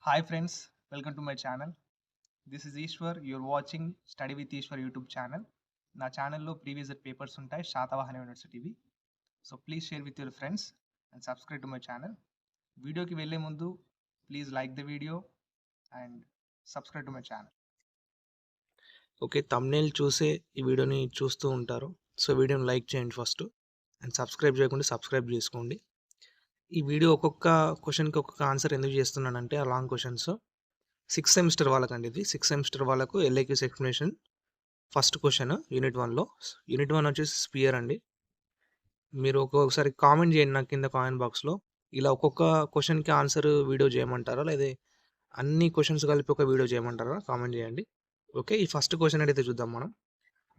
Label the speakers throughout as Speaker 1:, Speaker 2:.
Speaker 1: Hi friends, welcome to my channel. This is Ishwar. You're watching Study with Ishwar YouTube channel. నా ఛానల్లో previous papers ఉంటాయి శాతవాహన యూనివర్సిటీవి. So please share with your friends and subscribe to my channel. వీడియోకి వెళ్ళే ముందు please like the video and subscribe to my channel.
Speaker 2: Okay, thumbnail చూసే ఈ వీడియోని చూస్తూ ఉంటారు. సో వీడియోని లైక్ చేయండి ఫస్ట్ అండ్ సబ్స్క్రైబ్ చేయకుండా సబ్స్క్రైబ్ చేసుకోండి. ఈ వీడియో ఒక్కొక్క క్వశ్చన్కి ఒక్కొక్క ఆన్సర్ ఎందుకు చేస్తున్నానంటే ఆ లాంగ్ క్వశ్చన్స్ 6th సెమిస్టర్ వాళ్ళకండి. ఇది 6th సెమిస్టర్ వాళ్ళకు LIQs explanation first question unit 1లో. యూనిట్ 1 వచ్చేసి స్పియర్ అండి. మీరు ఒక్కొక్కసారి కామెంట్ చేయండి నాకు కింద కామెంట్ బాక్స్లో. ఇలా ఒక్కొక్క క్వశ్చన్కి ఆన్సర్ వీడియో చేయమంటారా లేదా అన్ని క్వశ్చన్స్ కలిపి ఒక వీడియో చేయమంటారా కామెంట్ చేయండి. ఓకే, ఈ ఫస్ట్ క్వశ్చన్ అయితే చూద్దాం.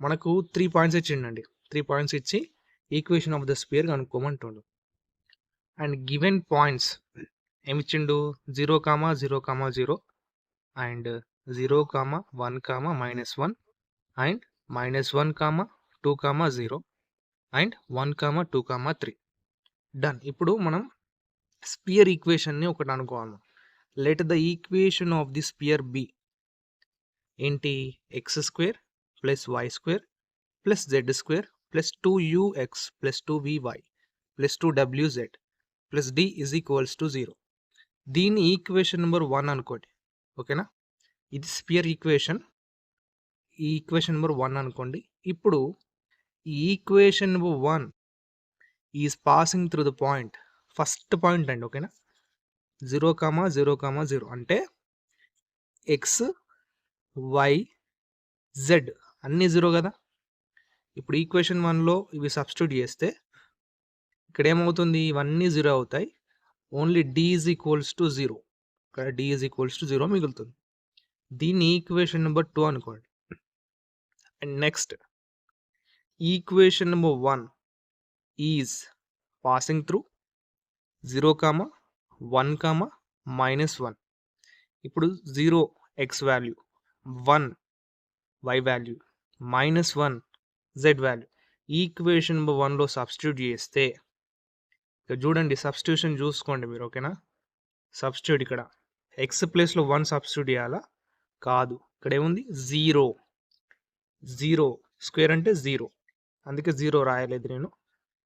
Speaker 2: మనకు 3 పాయింట్స్ ఇచ్చిండండి. 3 పాయింట్స్ ఇచ్చి ఈక్వేషన్ ఆఫ్ ద స్పియర్ కనుక్కోమంటుండు. అండ్ గివెన్ పాయింట్స్ ఏమిచ్చిండు 0, 0, 0 అండ్ 0, 1, -1 అండ్ -1, 2, 0 అండ్ 1, 2, 3. డన్. ఇప్పుడు మనం స్పియర్ ఈక్వేషన్ని ఒకటి అనుకోవాలి. Let the equation of the sphere be ఏంటి? x² + y² + z² + 2ux + 2vy + 2wz + d = 0. దీన్ని ఈక్వేషన్ నెంబర్ 1 అనుకోండి. ఓకేనా? ఇది స్పియర్ ఈక్వేషన్. ఈ ఈక్వేషన్ నెంబర్ 1 అనుకోండి. ఇప్పుడు ఈ equation number 1 is passing through the point, first point అండి. ఓకేనా? 0, 0, 0 అంటే x, y, z అన్నీ 0 కదా. ఇప్పుడు ఈక్వేషన్ 1లో ఇవి సబ్స్టిట్యూట్ చేస్తే ఇక్కడ ఏమవుతుంది? ఇవన్నీ 0 అవుతాయి. Only d = 0. ఇక్కడ d = 0 మిగులుతుంది. దీన్ని ఈక్వేషన్ నెంబర్ 2 అనుకోండి. And next equation number 1 is passing through 0, 1, -1. ఇప్పుడు 0 x value, 1 y value, -1 z value equation number 1లో సబ్స్టిట్యూట్ చేస్తే ఇక్కడ చూడండి, సబ్స్టిట్యూషన్ చూసుకోండి మీరు. ఓకేనా? సబ్స్టిట్యూట్ ఇక్కడ ఎక్స్ ప్లేస్లో 1 సబ్స్టిట్యూట్ చేయాలా? కాదు. ఇక్కడ ఏముంది? 0. 0 స్క్వేర్ అంటే 0, అందుకే 0 రాయలేదు నేను.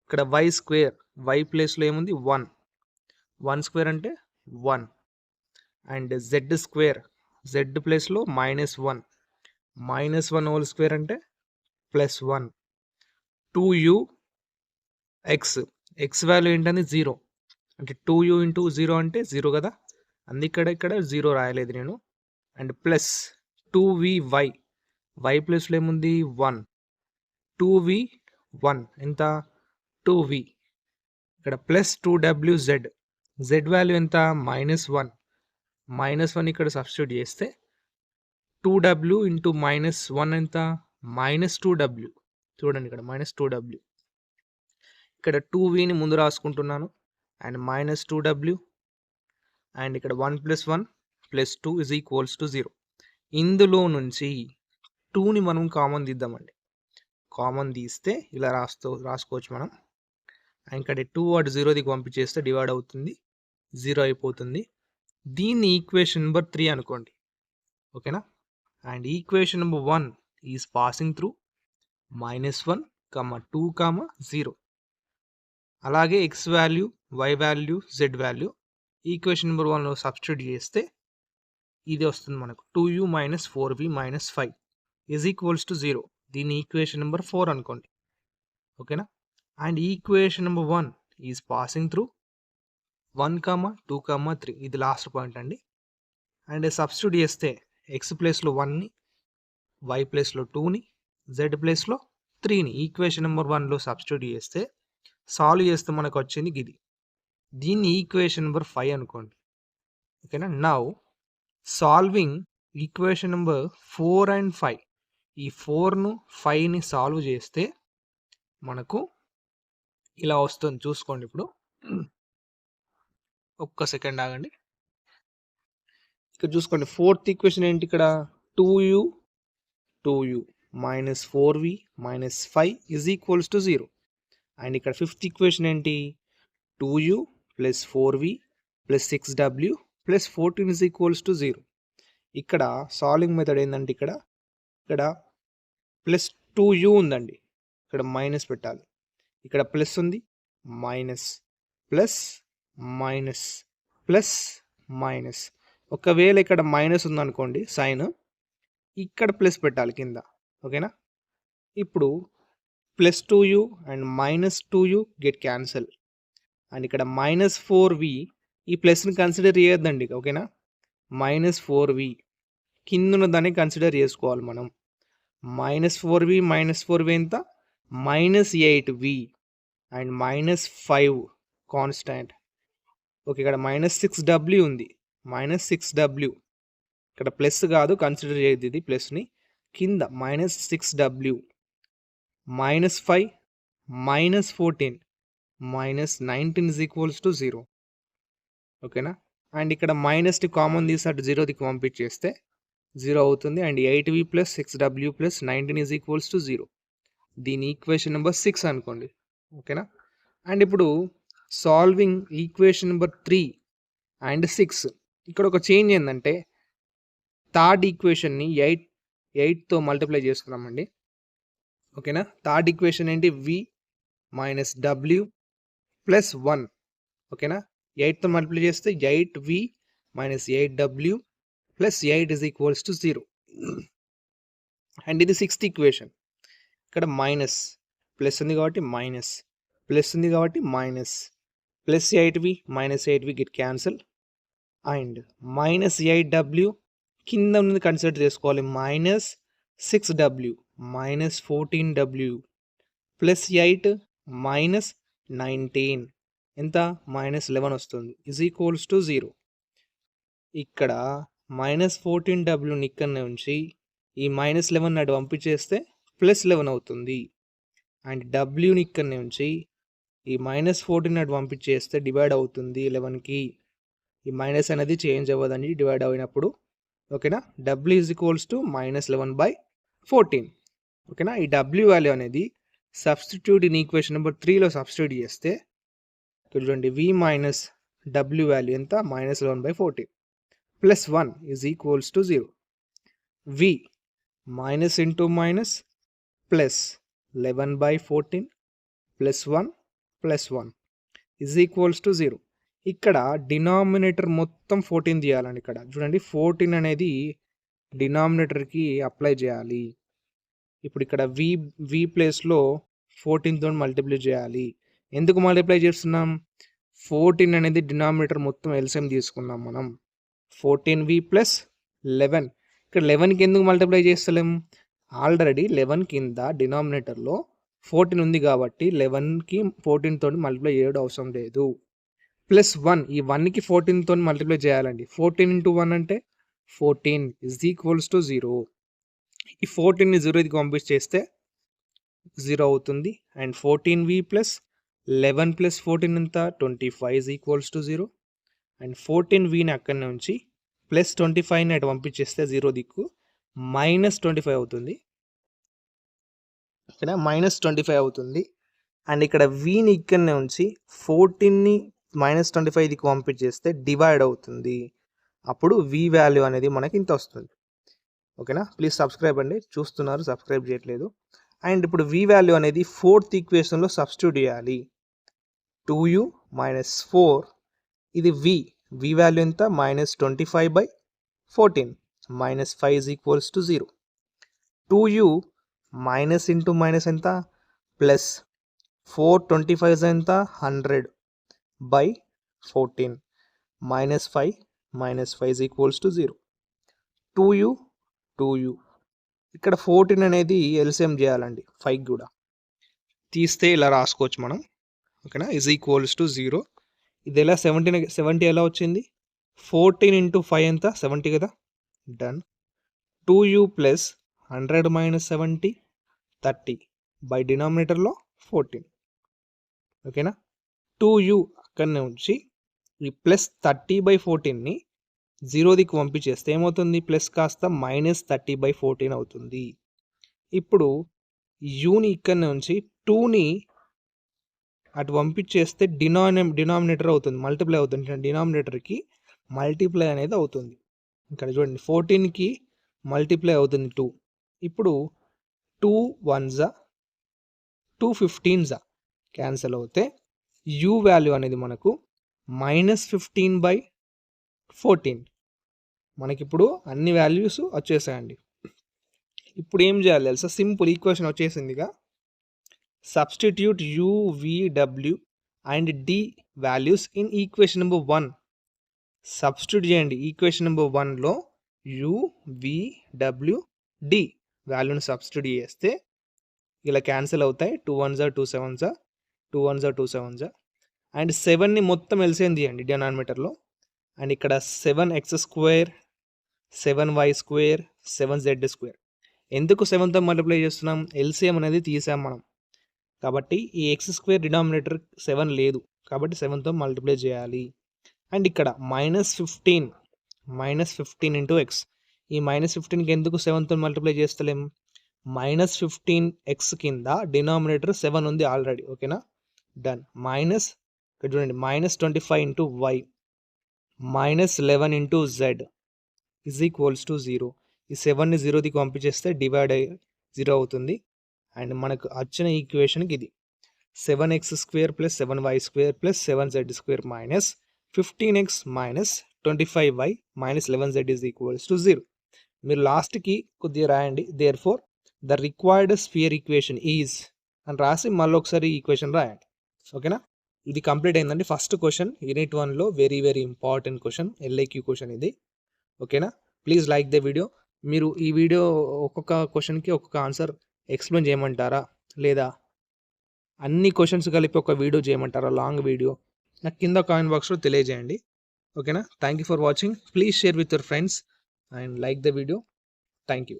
Speaker 2: ఇక్కడ y², y ప్లేస్లో ఏముంది? 1. 1 స్క్వేర్ అంటే 1. అండ్ z², z ప్లేస్లో -1. -1 హోల్ స్క్వేర్ అంటే +1. 2ux, x వాల్యూ ఏంటంటే 0, అంటే 2u × 0 అంటే 0 కదా, అందుకే ఇక్కడ 0 రాయలేదు నేను. అండ్ ప్లస్ 2vy, y ప్లేస్లో ఏముంది? 1. 2v1 ఎంత? 2v. ఇక్కడ ప్లస్ 2wz, z వాల్యూ ఎంత? -1. -1 ఇక్కడ సబ్స్టిట్యూట్ చేస్తే 2w × -1 ఎంత? -2w. చూడండి ఇక్కడ -2w. ఇక్కడ 2vని ముందు రాసుకుంటున్నాను అండ్ -2w అండ్ ఇక్కడ 1 + 1 + 2 = 0. ఇందులో నుంచి 2ని మనం కామన్ తీద్దామండి. కామన్ తీస్తే ఇలా రాసుకోవచ్చు మనం. అండ్ ఇక్కడ 2 వాడు 0కి పంపించేస్తే డివైడ్ అవుతుంది, 0 అయిపోతుంది. దీన్ని ఈక్వేషన్ నెంబర్ 3 అనుకోండి. ఓకేనా? And equation number 1 is passing through -1, 2, 0. అలాగే x value, y value, z value equation number 1లో సబ్స్టిట్యూట్ చేస్తే ఇది వస్తుంది మనకు. 2u - 4v - 5 = 0. దీన్ని ఈక్వేషన్ నెంబర్ 4 అనుకోండి. ఓకేనా? And equation number 1 is passing through 1, 2, 3. ఇది లాస్ట్ పాయింట్ అండి. అండ్ సబ్స్టిట్యూట్ చేస్తే x ప్లేస్లో 1ని, y ప్లేస్లో 2ని, z ప్లేస్లో 3ని ఈక్వేషన్ నెంబర్ 1లో సబ్స్టిట్యూట్ చేస్తే సాల్వ్ చేస్తే మనకు వచ్చింది ఇది. దీన్ని ఈక్వేషన్ నెంబర్ 5 అనుకోండి. ఓకేనా? Now solving equation number 4 and 5, ఈ 4ను 5ని సాల్వ్ చేస్తే మనకు ఇలా వస్తుంది. చూసుకోండి. ఇప్పుడు ఒక్క సెకండ్ ఆగండి. ఇక్కడ చూసుకోండి, 4th ఈక్వేషన్ ఏంటి? ఇక్కడ 2u -4v - 5 = 0. అండ్ ఇక్కడ 5th ఈక్వేషన్ ఏంటి? 2u + 4v + 6w plus 14 is equals to 0. ఇక్కడ సాల్వింగ్ మెథడ్ ఏంటంటే ఇక్కడ ప్లస్ 2u ఉందండి, ఇక్కడ మైనస్ పెట్టాలి. ఇక్కడ ప్లస్ ఉంది, minus plus minus plus minus. ఒకవేళ ఇక్కడ మైనస్ ఉందనుకోండి సైన్, ఇక్కడ ప్లస్ పెట్టాలి కింద. ఓకేనా? ఇప్పుడు plus 2u and minus 2u get cancel. And ఇక్కడ మైనస్ 4v, ఈ ప్లస్ని కన్సిడర్ చేయొద్దండి. ఓకేనా? మైనస్ 4v కింద ఉన్న దాన్ని కన్సిడర్ చేసుకోవాలి మనం. మైనస్ 4v ఎంత? Minus 8v and minus 5 constant. Okay, ఇక్కడ మైనస్ 6w ఉంది, మైనస్ 6w. ఇక్కడ ప్లస్ కాదు, కన్సిడర్ చేయద్దు ఇది ప్లస్ని. కింద minus 6w, minus 5 minus 14 minus 19 is equals to 0. ఓకేనా? అండ్ ఇక్కడ మైనస్ని కామన్ తీసి అటు 0 దిక్కు పంపించేస్తే 0 అవుతుంది. And 8v plus 6w plus 19 is equals to 0. దీని ఈక్వేషన్ నెంబర్ 6 అనుకోండి. ఓకేనా? అండ్ ఇప్పుడు సాల్వింగ్ ఈక్వేషన్ నెంబర్ 3 అండ్ 6. ఇక్కడ ఒక చేంజ్ ఏంటంటే థర్డ్ ఈక్వేషన్ని 8తో మల్టిప్లై చేస్తున్నామండి. ఓకేనా? థర్డ్ ఈక్వేషన్ ఏంటి? v minus w plus 1. ఓకేనా? 8తో మల్టిప్లై చేస్తే 8v minus 8w plus 8 is equals to 0. And ఇది 6th ఈక్వేషన్. ఇక్కడ మైనస్ ప్లస్ ఉంది కాబట్టి మైనస్, ప్లస్ ఉంది కాబట్టి minus, plus 8v minus 8v get cancel. And minus 8w కింద ఉన్నది కన్సిడర్ చేసుకోవాలి, minus 6w minus 14w plus 8 minus 19 ఎంత? మైనస్ 11 వస్తుంది, ఈజ్ ఈక్వల్స్ టు 0. ఇక్కడ మైనస్ 14wని ఇక్కడనే ఉంచి ఈ మైనస్ 11 అటు పంపించేస్తే ప్లస్ 11 అవుతుంది. అండ్ wని ఇక్కడనే ఉంచి ఈ మైనస్ 14 అటు పంపించేస్తే డివైడ్ అవుతుంది 11కి. ఈ మైనస్ అనేది చేంజ్ అవ్వదండి డివైడ్ అయినప్పుడు. ఓకేనా? w is equals to minus 11/14. ఓకేనా? ఈ w వాల్యూ అనేది సబ్స్టిట్యూట్ ఇన్ ఈక్వేషన్ నెంబర్ 3లో సబ్స్టిట్యూట్ చేస్తే చూడండి, v మైనస్ w వాల్యూ ఎంత? Minus 11/14 plus 1 is equals to 0. v minus into minus plus 11/14 plus 1 is equals to 0. ఇక్కడ డినామినేటర్ మొత్తం 14 తీయాలండి. ఇక్కడ చూడండి 14 అనేది డినామినేటర్కి అప్లై చేయాలి. ఇప్పుడు ఇక్కడ v ప్లేస్లో 14తో మల్టిప్లై చేయాలి. ఎందుకు మల్టిప్లై చేస్తున్నాం? 14 అనేది డినామినేటర్ మొత్తం ఎల్సిఎం తీసుకున్నాం మనం. 14v plus 11. ఇక్కడ 11కి ఎందుకు మల్టిప్లై చేస్తలేం? ఆల్రెడీ 11 కింద డినామినేటర్లో 14 ఉంది కాబట్టి 11కి 14తో మల్టిప్లై చేయడం అవసరం లేదు. ప్లస్ 1, ఈ 1కి 14తో మల్టిప్లై చేయాలండి. 14 ఇంటూ 1 అంటే 14 ఈజ్ ఈక్వల్స్ టు 0. ఈ 14ని 0కి పంపించేస్తే 0 అవుతుంది. అండ్ 14v ప్లస్ 11 ప్లస్ 14 ఎంత? 25 ఈజ్ ఈక్వల్స్ టు 0. అండ్ 14vని అక్కడనే ఉంచి ప్లస్ 25ని అటు పంపించేస్తే 0 దిక్కు మైనస్ 25 అవుతుంది. ఇక్కడ మైనస్ 25 అవుతుంది. అండ్ ఇక్కడ vని ఇక్కడనే ఉంచి 14ని మైనస్ 25 దిక్కు పంపించేస్తే డివైడ్ అవుతుంది. అప్పుడు v వాల్యూ అనేది మనకి ఇంత వస్తుంది. ఓకేనా? ప్లీజ్ సబ్స్క్రైబ్ అండి, చూస్తున్నారు సబ్స్క్రైబ్ చేయట్లేదు. అండ్ ఇప్పుడు v వాల్యూ అనేది 4th ఈక్వేషన్లో సబ్స్టిట్యూట్ చేయాలి. 2u మైనస్ 4, ఇది v వాల్యూ ఎంత? Minus 25/14 minus 5 is equals to 0. 2u minus into minus ఎంత? ప్లస్ 425 ఎంత? 100/14 minus 5 is equals to 0. 2u ఇక్కడ 14 అనేది ఎల్సిఎం చేయాలండి 5 కూడా తీస్తే ఇలా రాసుకోవచ్చు మనం. ఓకేనా? Is equals to 0. ఇది ఎలా 70 ఎలా వచ్చింది? 14 ఇంటూ 5 ఎంత? 70 కదా. Done. 2u plus 100 minus 70 30 by డినామినేటర్లో 14. ఓకేనా? 2u అక్కడనే ఉంచి ఈ ప్లస్ 30/14ని 0 దిక్కు పంపించేస్తే ఏమవుతుంది? ప్లస్ కాస్త మైనస్ 30/14 అవుతుంది. ఇప్పుడు యూని ఇక్కడనే ఉంచి 2ని అటు పంపించేస్తే డినామినేటర్ అవుతుంది, మల్టిప్లై అవుతుంది. డినామినేటర్కి మల్టిప్లై అనేది అవుతుంది. ఇక్కడ చూడండి 14కి మల్టిప్లై అవుతుంది 2. ఇప్పుడు 2 1s 2 15s క్యాన్సిల్ అవుతే u వాల్యూ అనేది మనకు -15/14. మనకిప్పుడు అన్ని వాల్యూస్ వచ్చేసాయండి. ఇప్పుడు ఏం చేయాలి తెలుసా? సింపుల్ ఈక్వేషన్ వచ్చేసిందిగా. Substitute u, v, w and d values in equation number 1. Substitute చేయండి. ఈక్వేషన్ నెంబర్ 1లో u, v, w, d వాల్యూని సబ్స్టిట్యూట్ చేస్తే ఇలా క్యాన్సిల్ అవుతాయి. 2 1s 2 7s 2 1s 2 7s and 7ని మొత్తం ఎల్సిఎం తీయండి డినామినేటర్లో. అండ్ ఇక్కడ 7x², 7y², 7z². ఎందుకు 7తో మల్టిప్లై చేస్తున్నాం? ఎల్సిఎం అనేది తీసాం మనం. కాబట్టి ఈ x² డినామినేటర్ 7 లేదు కాబట్టి 7తో మల్టిప్లై చేయాలి. అండ్ ఇక్కడ -15 ఇంటూ x. ఈ -15కి ఎందుకు 7తో మల్టిప్లై చేస్తలేం? -15x కింద డినామినేటర్ 7 ఉంది ఆల్రెడీ. ఓకేనా? డన్. ఇక్కడ చూడండి -25 into y -11 into z is equals to 0. ఈ 7ని 0కి పంపించేస్తే డివైడ్ అయ్యి 0 అవుతుంది. అండ్ మనకు వచ్చిన ఈక్వేషన్కి ఇది 7x² + 7y² + 7z² -15x -25y -11z is equals to 0. మీరు లాస్ట్కి కొద్దిగా రాయండి. Therefore the required sphere equation is అని రాసి మళ్ళీ ఒకసారి ఈక్వేషన్ రాయండి. ఓకేనా? ఇది కంప్లీట్ అయిందండి. ఫస్ట్ క్వశ్చన్ యూనిట్ 1లో very very important question, LIQ question ఇది. ఓకేనా? Please like the video. మీరు ఈ వీడియో ఒక్కొక్క క్వశ్చన్కి ఒక్కొక్క ఆన్సర్ ఎక్స్ప్లెయిన్ చేయమంటారా, లేదా అన్ని క్వశ్చన్స్ కలిపి ఒక వీడియో చేయమంటారా, లాంగ్ వీడియో? నాకు కింద కామెంట్ బాక్స్లో తెలియజేయండి. ఓకేనా? Thank you for watching. Please share with your friends and like the video. Thank you.